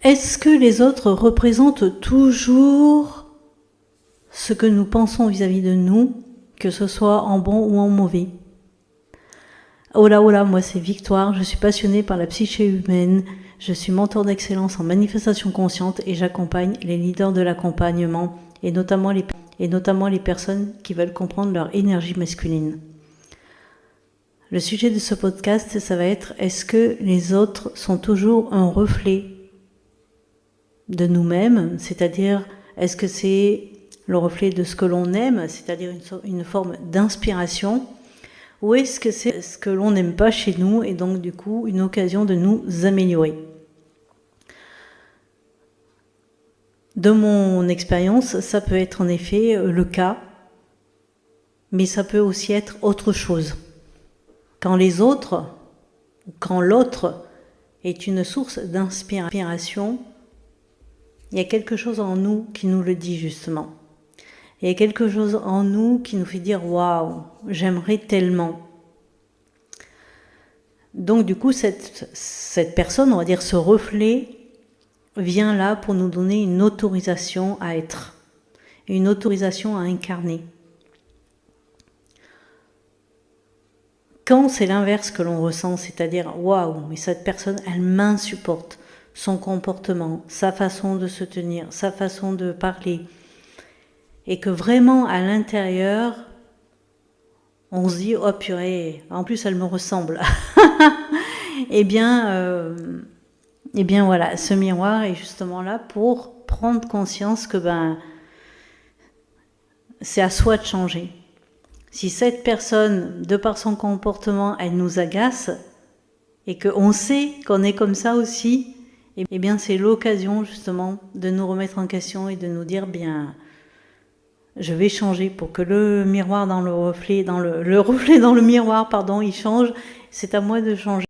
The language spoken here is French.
Est-ce que les autres représentent toujours ce que nous pensons vis-à-vis de nous, que ce soit en bon ou en mauvais? Oh là, moi c'est Victoire, je suis passionnée par la psyché humaine, je suis mentor d'excellence en manifestation consciente et j'accompagne les leaders de l'accompagnement et notamment les personnes qui veulent comprendre leur énergie masculine. Le sujet de ce podcast, ça va être: est-ce que les autres sont toujours un reflet de nous-mêmes, c'est-à-dire est-ce que c'est le reflet de ce que l'on aime, c'est-à-dire une forme d'inspiration, ou est-ce que c'est ce que l'on n'aime pas chez nous et donc du coup une occasion de nous améliorer? De mon expérience, ça peut être en effet le cas, mais ça peut aussi être autre chose. Quand l'autre est une source d'inspiration, il y a quelque chose en nous qui nous le dit justement. Il y a quelque chose en nous qui nous fait dire « Waouh, j'aimerais tellement ». Donc du coup, cette personne, on va dire ce reflet, vient là pour nous donner une autorisation à être, une autorisation à incarner. Quand c'est l'inverse que l'on ressent, c'est-à-dire « Waouh, mais cette personne, elle m'insupporte », son comportement, sa façon de se tenir, sa façon de parler, et que vraiment à l'intérieur, on se dit « Oh purée, en plus elle me ressemble ». Eh bien voilà, ce miroir est justement là pour prendre conscience que c'est à soi de changer. Si cette personne, de par son comportement, elle nous agace, et qu'on sait qu'on est comme ça aussi, eh bien c'est l'occasion justement de nous remettre en question et de nous dire je vais changer pour que le miroir dans le reflet, le reflet dans le miroir, il change. C'est à moi de changer.